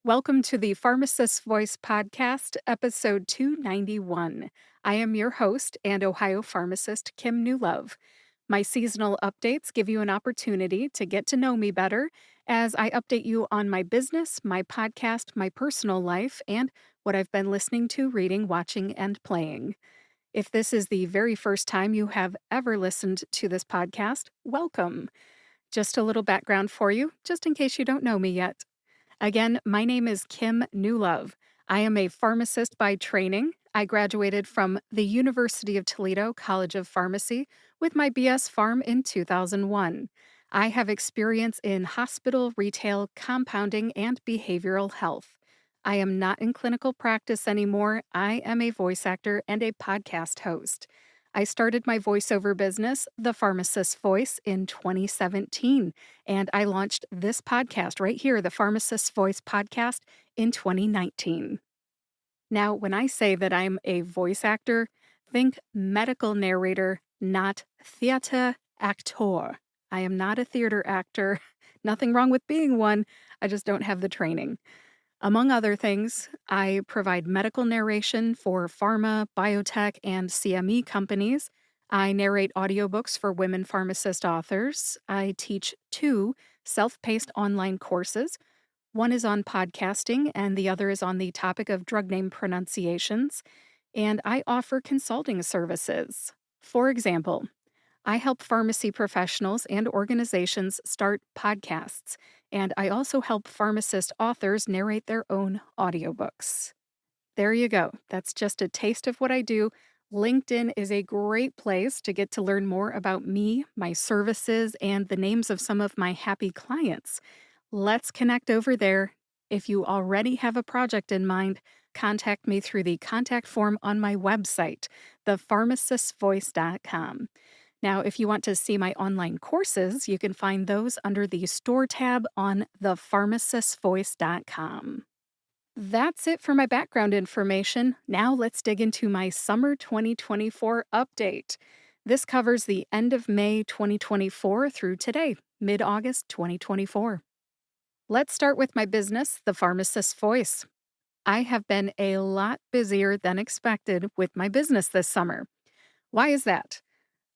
Welcome to the Pharmacist Voice Podcast, episode 291. I am your host and Ohio pharmacist, Kim Newlove. My seasonal updates give you an opportunity to get to know me better as I update you on my business, my podcast, my personal life, and what I've been listening to, reading, watching, and playing. If this is the very first time you have ever listened to this podcast, welcome. Just a little background for you, just in case you don't know me yet. Again, my name is Kim Newlove. I am a pharmacist by training. I graduated from the University of Toledo College of Pharmacy with my BS Pharm in 2001. I have experience in hospital, retail, compounding, and behavioral health. I am not in clinical practice anymore. I am a voice actor and a podcast host. I started my voiceover business, The Pharmacist's Voice, in 2017. And I launched this podcast right here, the Pharmacist's Voice podcast, in 2019. Now, when I say that I'm a voice actor, think medical narrator, not theater actor. I am not a theater actor. Nothing wrong with being one. I just don't have the training. Among other things, I provide medical narration for pharma, biotech, and CME companies. I narrate audiobooks for women pharmacist authors. I teach 2 self-paced online courses. One is on podcasting, and the other is on the topic of drug name pronunciations. And I offer consulting services. For example, I help pharmacy professionals and organizations start podcasts, and I also help pharmacist authors narrate their own audiobooks. There you go. That's just a taste of what I do. LinkedIn is a great place to get to learn more about me, my services, and the names of some of my happy clients. Let's connect over there. If you already have a project in mind, contact me through the contact form on my website, thepharmacistvoice.com. Now, if you want to see my online courses, you can find those under the store tab on thepharmacistvoice.com. That's it for my background information. Now let's dig into my summer 2024 update. This covers the end of May 2024 through today, mid-August 2024. Let's start with my business, The Pharmacist's Voice. I have been a lot busier than expected with my business this summer. Why is that?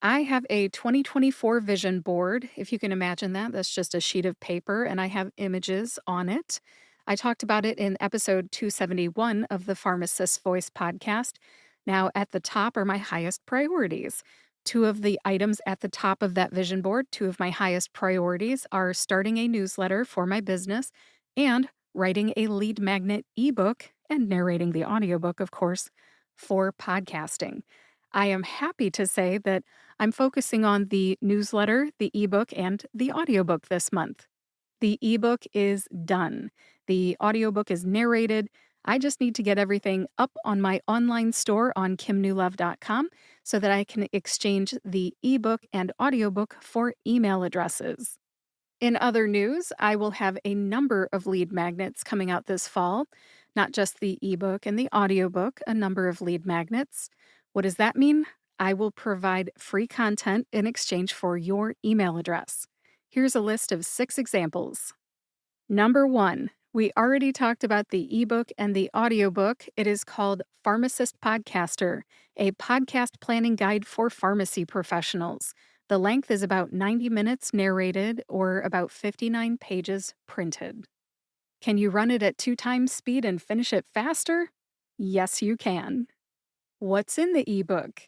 I have a 2024 vision board. If you can imagine that, that's just a sheet of paper, and I have images on it. I talked about it in episode 271 of the Pharmacist's Voice podcast. Now, at the top are my highest priorities. 2 of the items at the top of that vision board, 2 of my highest priorities, are starting a newsletter for my business and writing a lead magnet ebook and narrating the audiobook, of course, for podcasting. I am happy to say that I'm focusing on the newsletter, the ebook, and the audiobook this month. The ebook is done. The audiobook is narrated. I just need to get everything up on my online store on kimnewlove.com so that I can exchange the ebook and audiobook for email addresses. In other news, I will have a number of lead magnets coming out this fall, not just the ebook and the audiobook, a number of lead magnets. What does that mean? I will provide free content in exchange for your email address. Here's a list of 6 examples. Number 1, we already talked about the ebook and the audiobook. It is called Pharmacist Podcaster, a podcast planning guide for pharmacy professionals. The length is about 90 minutes narrated or about 59 pages printed. Can you run it at 2 times speed and finish it faster? Yes, you can. What's in the ebook?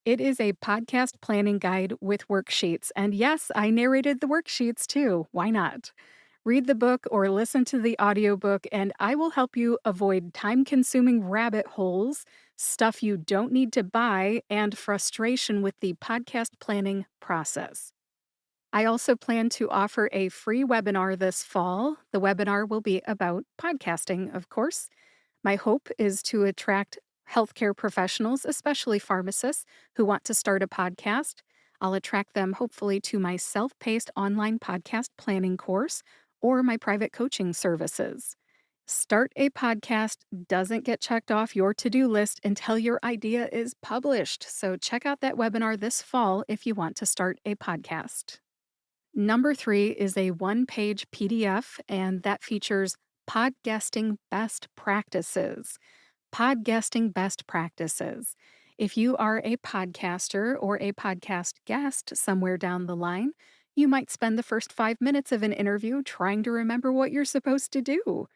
It is a podcast planning guide with worksheets. And yes, I narrated the worksheets too. Why not? Read the book or listen to the audiobook, and I will help you avoid time-consuming rabbit holes, stuff you don't need to buy, and frustration with the podcast planning process. I also plan to offer a free webinar this fall. The webinar will be about podcasting, of course. My hope is to attract healthcare professionals, especially pharmacists, who want to start a podcast. I'll attract them hopefully to my self-paced online podcast planning course or my private coaching services. Start a podcast doesn't get checked off your to-do list until your idea is published. So check out that webinar this fall if you want to start a podcast. Number 3 is a 1-page PDF, and that features Podcasting Best Practices. Podcasting Best Practices. If you are a podcaster or a podcast guest somewhere down the line, you might spend the first 5 minutes of an interview trying to remember what you're supposed to do.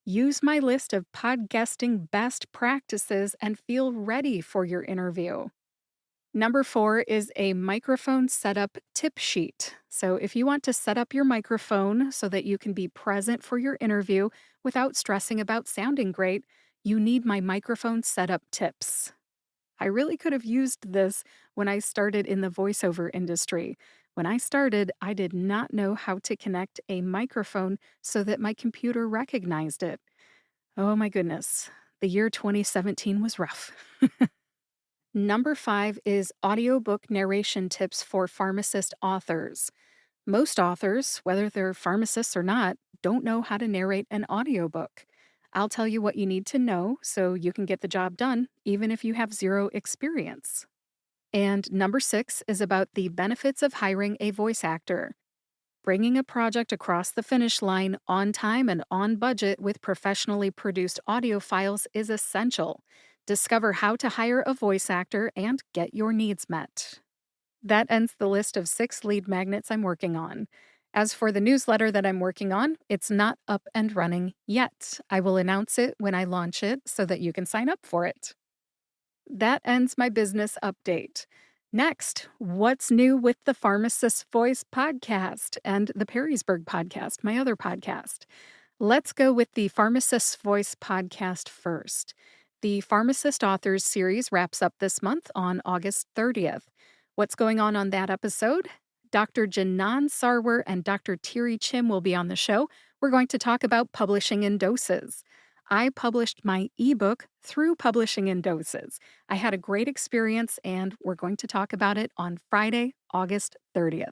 Use my list of podcasting best practices and feel ready for your interview. Number 4 is a microphone setup tip sheet. So, if you want to set up your microphone so that you can be present for your interview without stressing about sounding great, you need my microphone setup tips. I really could have used this when I started in the voiceover industry. When I started, I did not know how to connect a microphone so that my computer recognized it. Oh my goodness, the year 2017 was rough. Number 5 is audiobook narration tips for pharmacist authors. Most authors, whether they're pharmacists or not, don't know how to narrate an audiobook. I'll tell you what you need to know so you can get the job done, even if you have zero experience. And number 6 is about the benefits of hiring a voice actor. Bringing a project across the finish line on time and on budget with professionally produced audio files is essential. Discover how to hire a voice actor and get your needs met. That ends the list of 6 lead magnets I'm working on. As for the newsletter that I'm working on, it's not up and running yet. I will announce it when I launch it so that you can sign up for it. That ends my business update. Next, what's new with the Pharmacist Voice podcast and the Perrysburg Podcast, my other podcast? Let's go with the Pharmacist's Voice podcast first. The Pharmacist Authors series wraps up this month on August 30th. What's going on that episode? Dr. Janan Sarwar and Dr. Thierry Chim will be on the show. We're going to talk about publishing in doses. I published my ebook through Publishing in Doses. I had a great experience, and we're going to talk about it on Friday, August 30th.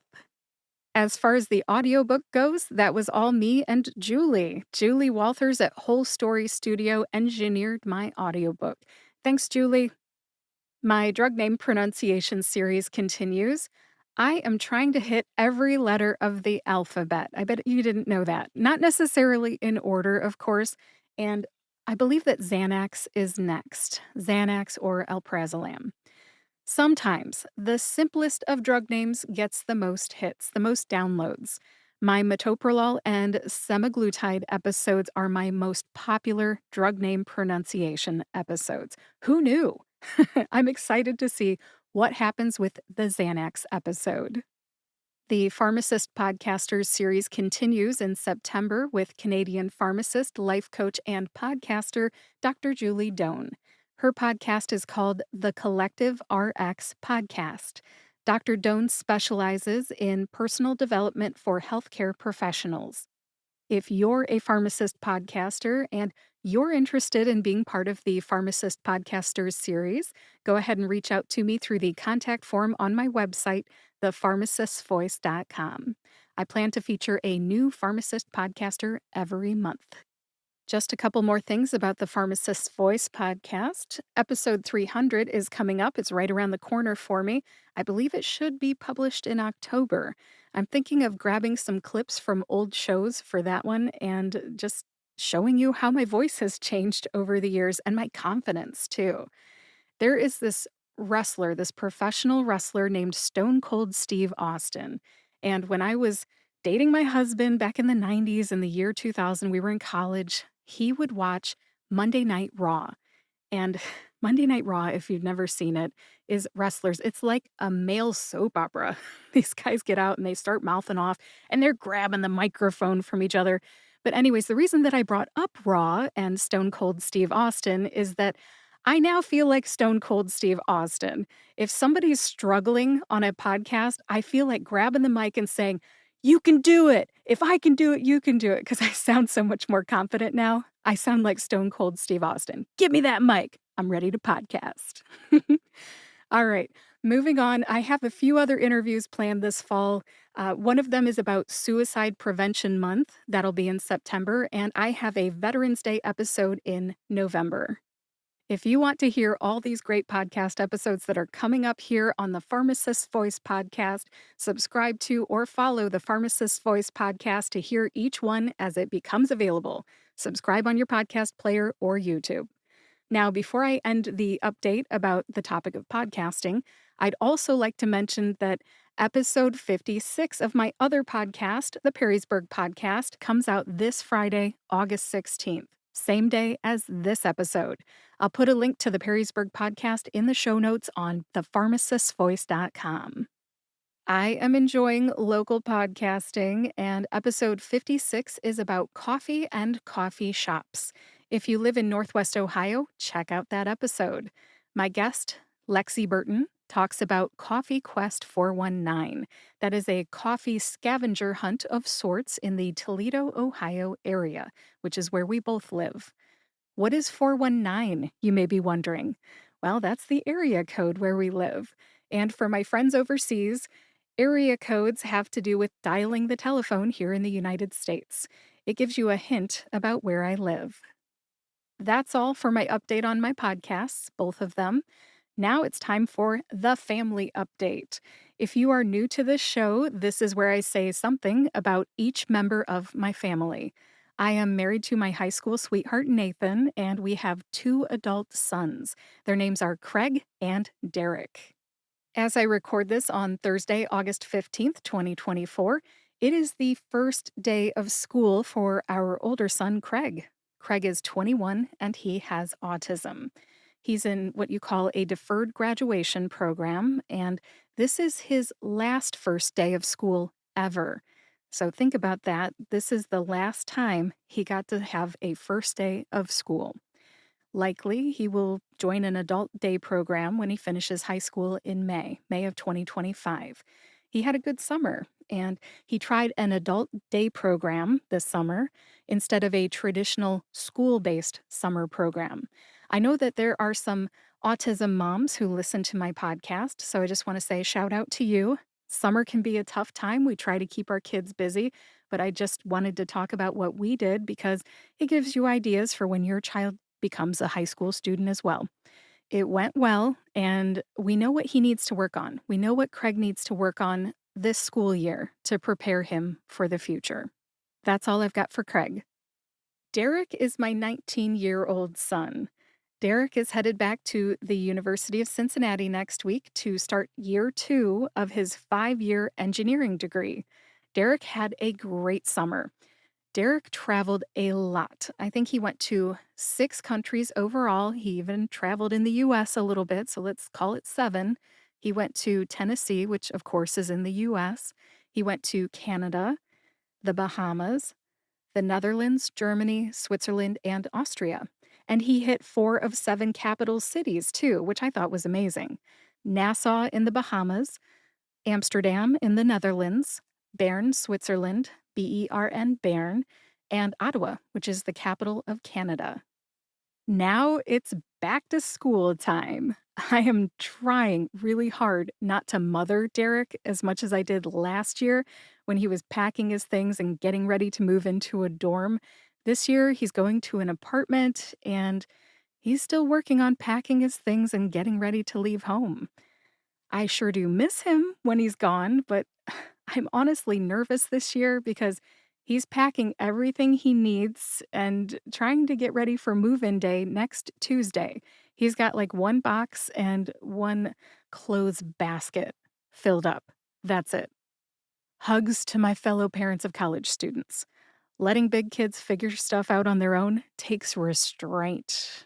As far as the audiobook goes, that was all me and Julie. Julie Walters at Whole Story Studio engineered my audiobook. Thanks, Julie. My drug name pronunciation series continues. I am trying to hit every letter of the alphabet. I bet you didn't know that. Not necessarily in order, of course. And I believe that Xanax is next. Xanax or alprazolam. Sometimes the simplest of drug names gets the most hits, the most downloads. My metoprolol and semaglutide episodes are my most popular drug name pronunciation episodes. Who knew? I'm excited to see what happens with the Xanax episode. The Pharmacist Podcasters series continues in September with Canadian pharmacist, life coach, and podcaster Dr. Julie Doan. Her podcast is called The Collective RX Podcast. Dr. Doan specializes in personal development for healthcare professionals. If you're a pharmacist podcaster and you're interested in being part of the Pharmacist Podcasters series, go ahead and reach out to me through the contact form on my website, thepharmacistvoice.com. I plan to feature a new pharmacist podcaster every month. Just a couple more things about the Pharmacist's Voice podcast. Episode 300 is coming up. It's right around the corner for me. I believe it should be published in October. I'm thinking of grabbing some clips from old shows for that one and just showing you how my voice has changed over the years and my confidence too. There is this wrestler, this professional wrestler named Stone Cold Steve Austin. And when I was dating my husband back in the 90s, in the year 2000, we were in college, he would watch Monday Night Raw. And Monday Night Raw, if you've never seen it, is wrestlers. It's like a male soap opera. These guys get out and they start mouthing off and they're grabbing the microphone from each other. But, anyways, the reason that I brought up Raw and Stone Cold Steve Austin is that I now feel like Stone Cold Steve Austin. If somebody's struggling on a podcast, I feel like grabbing the mic and saying, "You can do it. If I can do it, you can do it." Because I sound so much more confident now. I sound like Stone Cold Steve Austin. Give me that mic. I'm ready to podcast. All right, moving on. I have a few other interviews planned this fall. One of them is about Suicide Prevention Month. That'll be in September. And I have a Veterans Day episode in November. If you want to hear all these great podcast episodes that are coming up here on the Pharmacist Voice podcast, subscribe to or follow the Pharmacist Voice podcast to hear each one as it becomes available. Subscribe on your podcast player or YouTube. Now, before I end the update about the topic of podcasting, I'd also like to mention that episode 56 of my other podcast, the Perrysburg Podcast, comes out this Friday, August 16th, same day as this episode. I'll put a link to the Perrysburg Podcast in the show notes on thepharmacistvoice.com. I am enjoying local podcasting, and episode 56 is about coffee and coffee shops. If you live in Northwest Ohio, check out that episode. My guest, Lexi Burton, talks about Coffee Quest 419. That is a coffee scavenger hunt of sorts in the Toledo, Ohio area, which is where we both live. What is 419, you may be wondering? Well, that's the area code where we live. And for my friends overseas, area codes have to do with dialing the telephone here in the United States. It gives you a hint about where I live. That's all for my update on my podcasts, both of them. Now it's time for the family update. If you are new to this show, this is where I say something about each member of my family. I am married to my high school sweetheart, Nathan, and we have 2 adult sons. Their names are Kraig and Derrick. As I record this on Thursday, August 15th, 2024, it is the first day of school for our older son, Kraig. Kraig is 21 and he has autism. He's in what you call a deferred graduation program, and this is his last first day of school ever. So think about that. This is the last time he got to have a first day of school. Likely, he will join an adult day program when he finishes high school in May of 2025. He had a good summer, and he tried an adult day program this summer instead of a traditional school-based summer program. I know that there are some autism moms who listen to my podcast, so I just want to say shout out to you. Summer can be a tough time. We try to keep our kids busy, but I just wanted to talk about what we did because it gives you ideas for when your child becomes a high school student as well. It went well, and we know what he needs to work on. We know what Kraig needs to work on this school year to prepare him for the future. That's all I've got for Kraig. Derrick is my 19-year-old son. Derrick is headed back to the University of Cincinnati next week to start year 2 of his 5-year engineering degree. Derrick had a great summer. Derrick traveled a lot. I think he went to 6 countries overall. He even traveled in the US a little bit, so let's call it 7. He went to Tennessee, which of course is in the US. He went to Canada, the Bahamas, the Netherlands, Germany, Switzerland, and Austria. And he hit 4 of 7 capital cities too, which I thought was amazing. Nassau in the Bahamas, Amsterdam in the Netherlands, Bern, Switzerland, Bern, Bern, and Ottawa, which is the capital of Canada. Now it's back to school time. I am trying really hard not to mother Derrick as much as I did last year when he was packing his things and getting ready to move into a dorm. This year he's going to an apartment and he's still working on packing his things and getting ready to leave home. I sure do miss him when he's gone, but I'm honestly nervous this year because he's packing everything he needs and trying to get ready for move-in day next Tuesday. He's got like 1 box and 1 clothes basket filled up. That's it. Hugs to my fellow parents of college students. Letting big kids figure stuff out on their own takes restraint.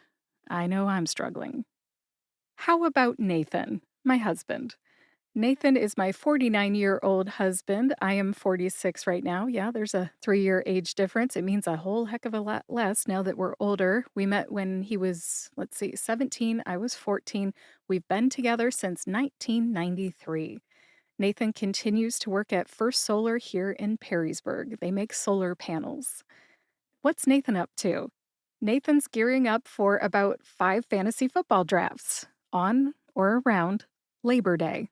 I know I'm struggling. How about Nathan, my husband? Nathan is my 49-year-old husband. I am 46 right now. Yeah, there's a 3-year age difference. It means a whole heck of a lot less now that we're older. We met when he was, 17. I was 14. We've been together since 1993. Nathan continues to work at First Solar here in Perrysburg. They make solar panels. What's Nathan up to? Nathan's gearing up for about 5 fantasy football drafts on or around Labor Day.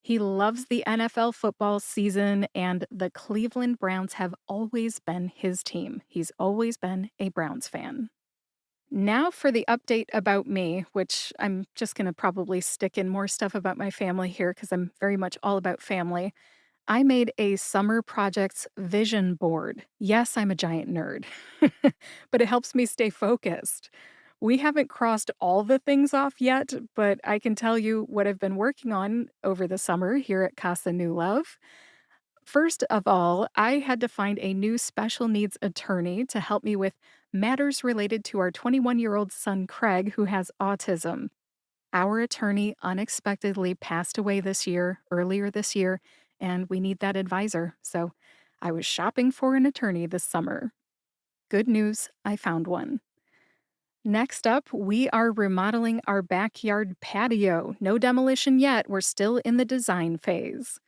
He loves the NFL football season, and the Cleveland Browns have always been his team. He's always been a Browns fan. Now for the update about me, which I'm just going to probably stick in more stuff about my family here because I'm very much all about family. I made a summer projects vision board. Yes, I'm a giant nerd, but it helps me stay focused. We haven't crossed all the things off yet, but I can tell you what I've been working on over the summer here at Casa New Love. First of all, I had to find a new special needs attorney to help me with matters related to our 21-year-old son, Kraig, who has autism. Our attorney unexpectedly passed away earlier this year, and we need that advisor. So I was shopping for an attorney this summer. Good news, I found one. Next up, we are remodeling our backyard patio. No demolition yet, we're still in the design phase.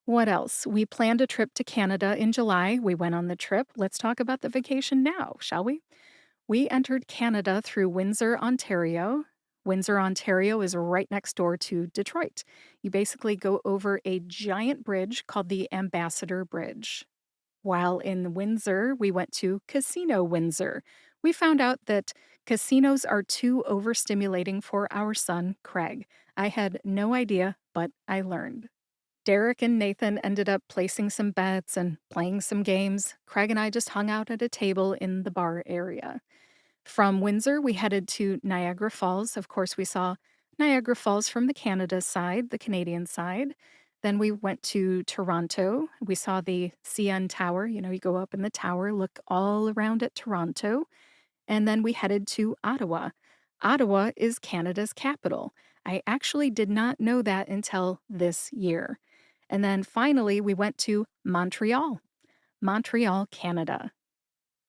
What else? We planned a trip to Canada in July. We went on the trip. Let's talk about the vacation now, shall we? We entered Canada through Windsor, Ontario. Windsor, Ontario is right next door to Detroit. You basically go over a giant bridge called the Ambassador Bridge. While in Windsor, we went to Casino Windsor. We found out that casinos are too overstimulating for our son, Kraig. I had no idea, but I learned. Derrick and Nathan ended up placing some bets and playing some games. Kraig and I just hung out at a table in the bar area. From Windsor, we headed to Niagara Falls. Of course, we saw Niagara Falls from the Canada side, the Canadian side. Then we went to Toronto. We saw the CN Tower. You go up in the tower, look all around at Toronto. And then we headed to Ottawa. Ottawa is Canada's capital. I actually did not know that until this year. And then finally, we went to Montreal, Canada.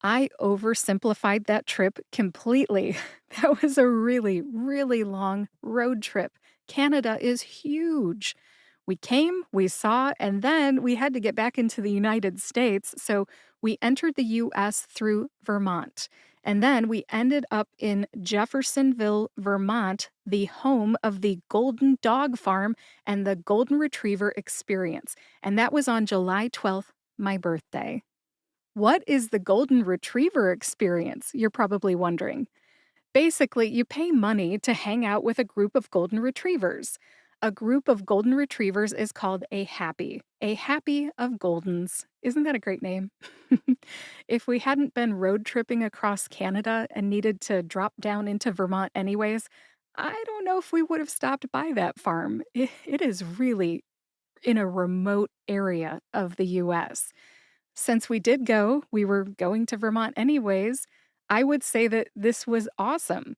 I oversimplified that trip completely. That was a really, really long road trip. Canada is huge. We came, we saw, and then we had to get back into the United States. So we entered the US through Vermont. And then we ended up in Jeffersonville, Vermont, the home of the Golden Dog Farm and the Golden Retriever Experience. And that was on July 12th, my birthday. What is the Golden Retriever Experience? You're probably wondering. Basically, you pay money to hang out with a group of golden retrievers. A group of golden retrievers is called a happy of Goldens. Isn't that a great name? If we hadn't been road tripping across Canada and needed to drop down into Vermont anyways, I don't know if we would have stopped by that farm. It is really in a remote area of the US. Since we did go, we were going to Vermont anyways, I would say that this was awesome.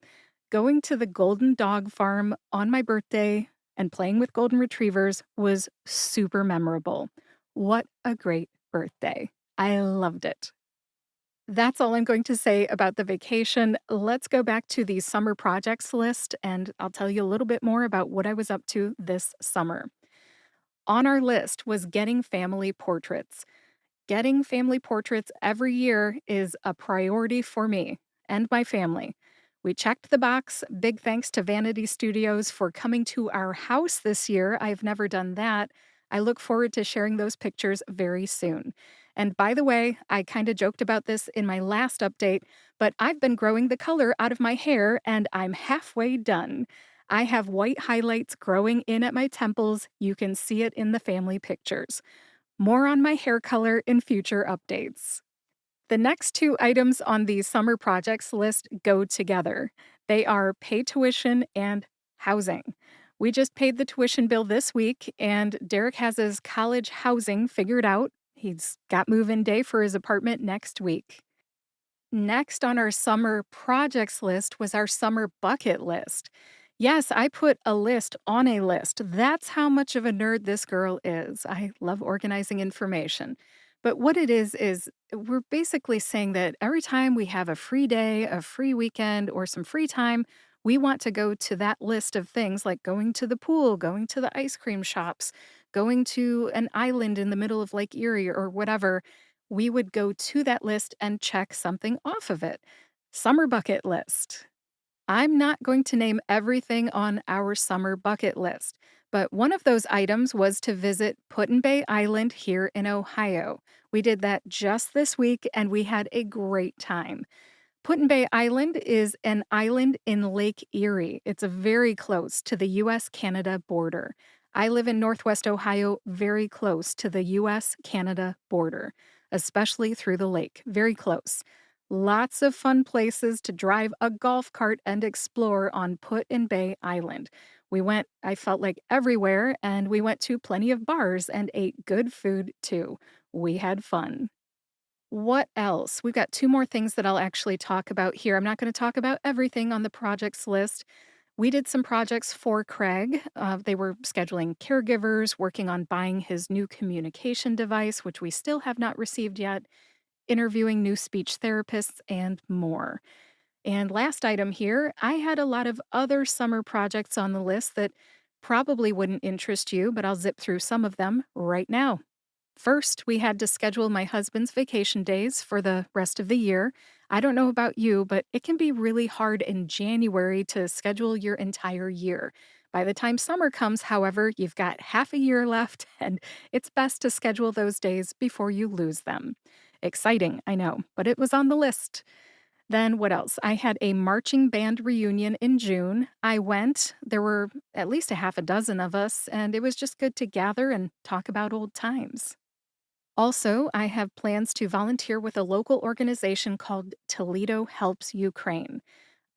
Going to the Golden Dog Farm on my birthday and playing with golden retrievers was super memorable. What a great birthday. I loved it. That's all I'm going to say about the vacation. Let's go back to the summer projects list, and I'll tell you a little bit more about what I was up to this summer. On our list was getting family portraits. Getting family portraits every year is a priority for me and my family. We checked the box. Big thanks to Vanity Studios for coming to our house this year. I've never done that. I look forward to sharing those pictures very soon. And by the way, I kind of joked about this in my last update, but I've been growing the color out of my hair and I'm halfway done. I have white highlights growing in at my temples. You can see it in the family pictures. More on my hair color in future updates. The next two items on the summer projects list go together. They are pay tuition and housing. We just paid the tuition bill this week, and Derrick has his college housing figured out. He's got move-in day for his apartment next week. Next on our summer projects list was our summer bucket list. Yes, I put a list on a list. That's how much of a nerd this girl is. I love organizing information. But what it is we're basically saying that every time we have a free day, a free weekend, or some free time, we want to go to that list of things like going to the pool, going to the ice cream shops, going to an island in the middle of Lake Erie or whatever. We would go to that list and check something off of it. Summer bucket list. I'm not going to name everything on our summer bucket list, but one of those items was to visit Put-in-Bay Island here in Ohio. We did that just this week and we had a great time. Put-in-Bay Island is an island in Lake Erie. It's very close to the US-Canada border. I live in Northwest Ohio, very close to the US-Canada border, especially through the lake, very close. Lots of fun places to drive a golf cart and explore on Put-in-Bay Island. We went, I felt like everywhere, and we went to plenty of bars and ate good food too. We had fun. What else? We've got 2 more things that I'll actually talk about here. I'm not gonna talk about everything on the projects list. We did some projects for Kraig. They were scheduling caregivers, working on buying his new communication device, which we still have not received yet, interviewing new speech therapists, and more. And last item here, I had a lot of other summer projects on the list that probably wouldn't interest you, but I'll zip through some of them right now. First, we had to schedule my husband's vacation days for the rest of the year. I don't know about you, but it can be really hard in January to schedule your entire year. By the time summer comes, however, you've got half a year left, and it's best to schedule those days before you lose them. Exciting, I know, but it was on the list. Then what else? I had a marching band reunion in June. I went. There were at least a half a dozen of us, and it was just good to gather and talk about old times. Also, I have plans to volunteer with a local organization called Toledo Helps Ukraine.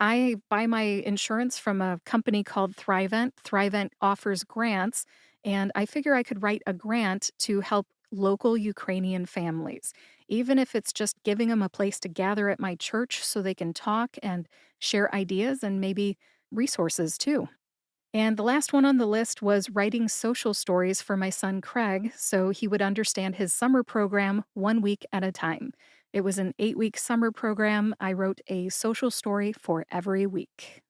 I buy my insurance from a company called Thrivent. Thrivent offers grants, and I figure I could write a grant to help local Ukrainian families, even if it's just giving them a place to gather at my church so they can talk and share ideas and maybe resources too. And the last one on the list was writing social stories for my son Craig so he would understand his summer program 1 week at a time. It was an 8 week summer program. I wrote a social story for every week.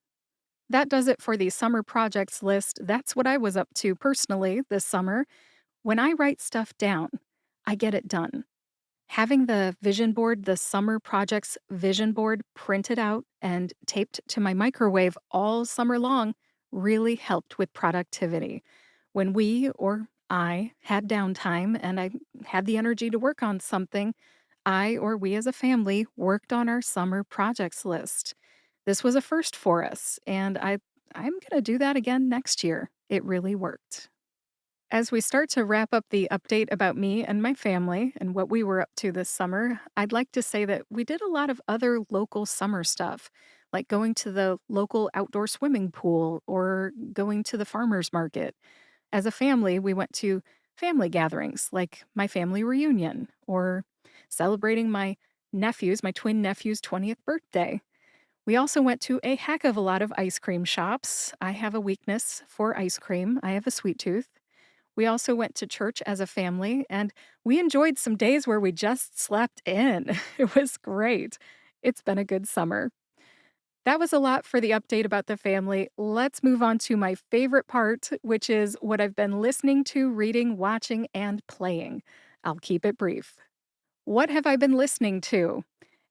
That does it for the summer projects list. That's what I was up to personally this summer. When I write stuff down, I get it done. Having the vision board, the summer projects vision board printed out and taped to my microwave all summer long really helped with productivity. When we, or I, had downtime and I had the energy to work on something, I or we as a family worked on our summer projects list. This was a first for us, and I'm going to do that again next year. It really worked. As we start to wrap up the update about me and my family and what we were up to this summer, I'd like to say that we did a lot of other local summer stuff, like going to the local outdoor swimming pool or going to the farmer's market. As a family, we went to family gatherings like my family reunion or celebrating my twin nephew's 20th birthday. We also went to a heck of a lot of ice cream shops. I have a weakness for ice cream, I have a sweet tooth. We also went to church as a family, and we enjoyed some days where we just slept in. It was great. It's been a good summer. That was a lot for the update about the family. Let's move on to my favorite part, which is what I've been listening to, reading, watching, and playing. I'll keep it brief. What have I been listening to?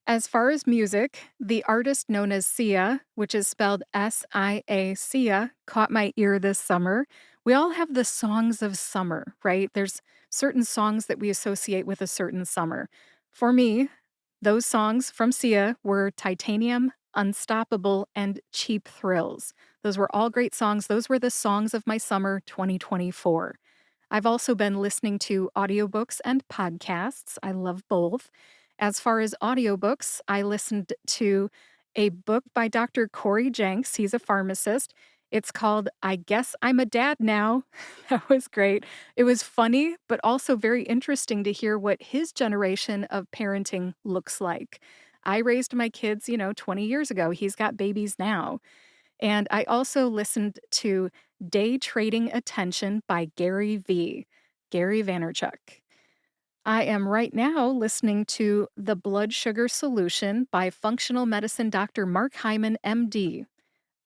As far as music, the artist known as Sia, which is spelled S-I-A, Sia, caught my ear this summer. We all have the songs of summer, right? There's certain songs that we associate with a certain summer. For me, those songs from Sia were Titanium, Unstoppable, and Cheap Thrills. Those were all great songs. Those were the songs of my summer 2024. I've also been listening to audiobooks and podcasts. I love both. As far as audiobooks, I listened to a book by Dr. Corey Jenks. He's a pharmacist. It's called I Guess I'm a Dad Now. That was great. It was funny, but also very interesting to hear what his generation of parenting looks like. I raised my kids, 20 years ago. He's got babies now. And I also listened to Day Trading Attention by Gary Vaynerchuk. I am right now listening to The Blood Sugar Solution by functional medicine Dr. Mark Hyman, MD.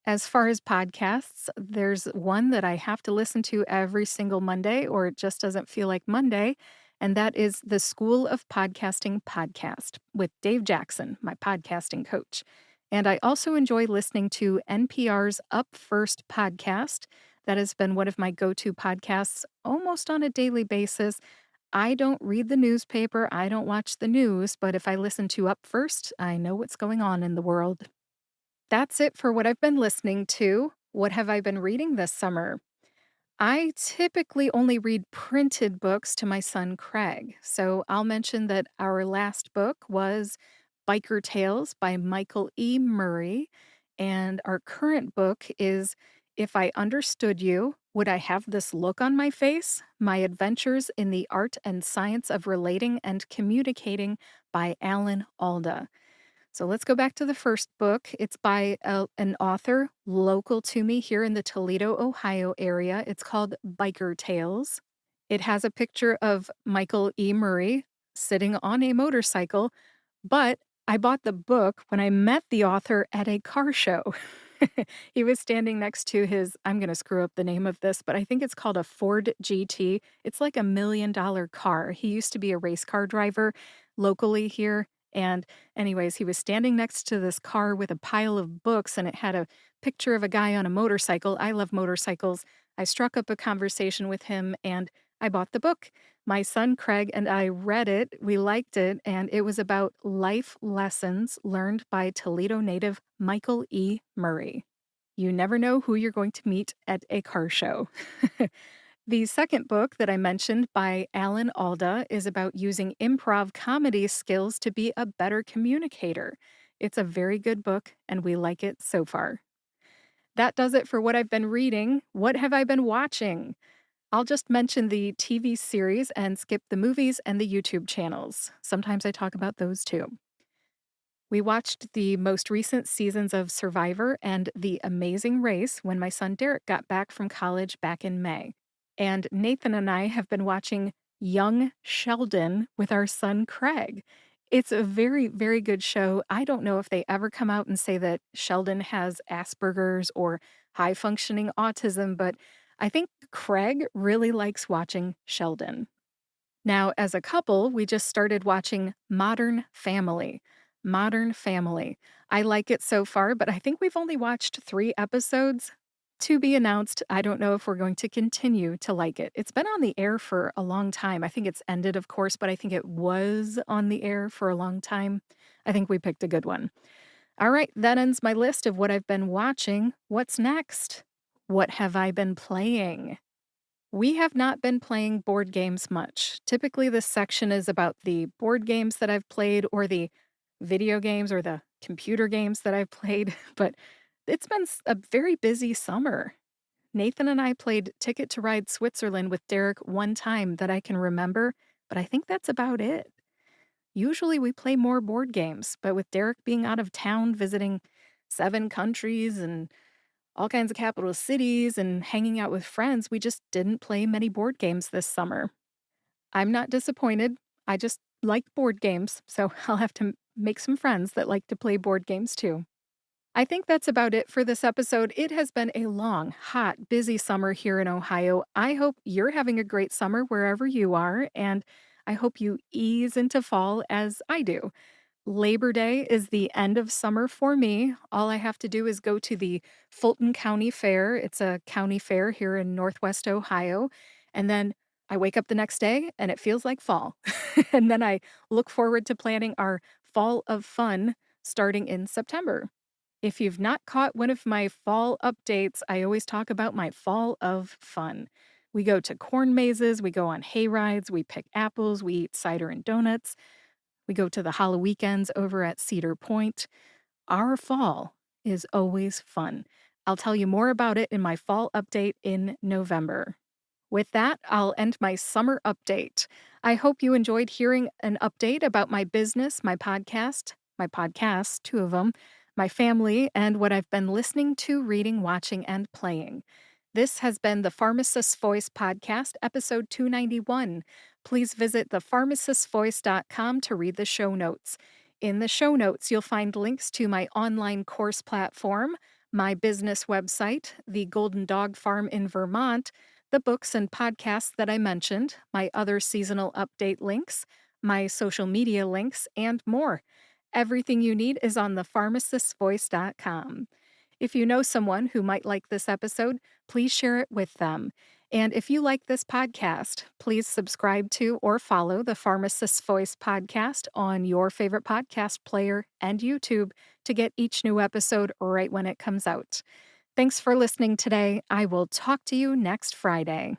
As far as podcasts, there's one that I have to listen to every single Monday, or it just doesn't feel like Monday, and that is the School of Podcasting podcast with Dave Jackson, my podcasting coach. And I also enjoy listening to NPR's Up First podcast. That has been one of my go-to podcasts almost on a daily basis. I don't read the newspaper, I don't watch the news, but if I listen to Up First, I know what's going on in the world. That's it for what I've been listening to. What have I been reading this summer? I typically only read printed books to my son Craig. So I'll mention that our last book was Biker Tales by Michael E. Murray. And our current book is If I Understood You, Would I Have This Look on My Face? My Adventures in the Art and Science of Relating and Communicating by Alan Alda. So let's go back to the first book. It's by an author local to me here in the Toledo, Ohio area. It's called Biker Tales. It has a picture of Michael E. Murray sitting on a motorcycle, but I bought the book when I met the author at a car show. He was standing next to his, I'm going to screw up the name of this, but I think it's called a Ford GT. It's like $1 million car. He used to be a race car driver locally here. And, anyways, he was standing next to this car with a pile of books, and it had a picture of a guy on a motorcycle. I love motorcycles. I struck up a conversation with him, and I bought the book. My son Craig and I read it, we liked it, and it was about life lessons learned by Toledo native Michael E. Murray. You never know who you're going to meet at a car show. The second book that I mentioned by Alan Alda is about using improv comedy skills to be a better communicator. It's a very good book, and we like it so far. That does it for what I've been reading. What have I been watching? I'll just mention the TV series and skip the movies and the YouTube channels. Sometimes I talk about those too. We watched the most recent seasons of Survivor and The Amazing Race when my son Derrick got back from college back in May. And Nathan and I have been watching Young Sheldon with our son Craig. It's a very, very good show. I don't know if they ever come out and say that Sheldon has Asperger's or high functioning autism, but I think Craig really likes watching Sheldon. Now, as a couple, we just started watching Modern Family. Modern Family. I like it so far, but I think we've only watched 3 episodes. To be announced, I don't know if we're going to continue to like it. It's been on the air for a long time. I think it's ended, of course, but I think it was on the air for a long time. I think we picked a good one. All right, that ends my list of what I've been watching. What's next? What have I been playing? We have not been playing board games much. Typically, this section is about the board games that I've played or the video games or the computer games that I've played, but it's been a very busy summer. Nathan and I played Ticket to Ride Switzerland with Derrick one time that I can remember, but I think that's about it. Usually we play more board games, but with Derrick being out of town visiting 7 countries and all kinds of capital cities and hanging out with friends, we just didn't play many board games this summer. I'm not disappointed. I just like board games, so I'll have to make some friends that like to play board games too. I think that's about it for this episode. It has been a long, hot, busy summer here in Ohio. I hope you're having a great summer wherever you are, and I hope you ease into fall as I do. Labor Day is the end of summer for me. All I have to do is go to the Fulton County Fair. It's a county fair here in Northwest Ohio. And then I wake up the next day and it feels like fall. And then I look forward to planning our fall of fun starting in September. If you've not caught one of my fall updates, I always talk about my fall of fun. We go to corn mazes, we go on hay rides, we pick apples, we eat cider and donuts. We go to the Hollow Weekends over at Cedar Point. Our fall is always fun. I'll tell you more about it in my fall update in November. With that, I'll end my summer update. I hope you enjoyed hearing an update about my business, my podcasts, 2 of them, my family, and what I've been listening to, reading, watching, and playing. This has been the Pharmacist's Voice podcast, episode 291. Please visit thepharmacistvoice.com to read the show notes. In the show notes, you'll find links to my online course platform, my business website, the Golden Dog Farm in Vermont, the books and podcasts that I mentioned, my other seasonal update links, my social media links, and more. Everything you need is on thepharmacistvoice.com. If you know someone who might like this episode, please share it with them. And if you like this podcast, please subscribe to or follow the Pharmacist's Voice podcast on your favorite podcast player and YouTube to get each new episode right when it comes out. Thanks for listening today. I will talk to you next Friday.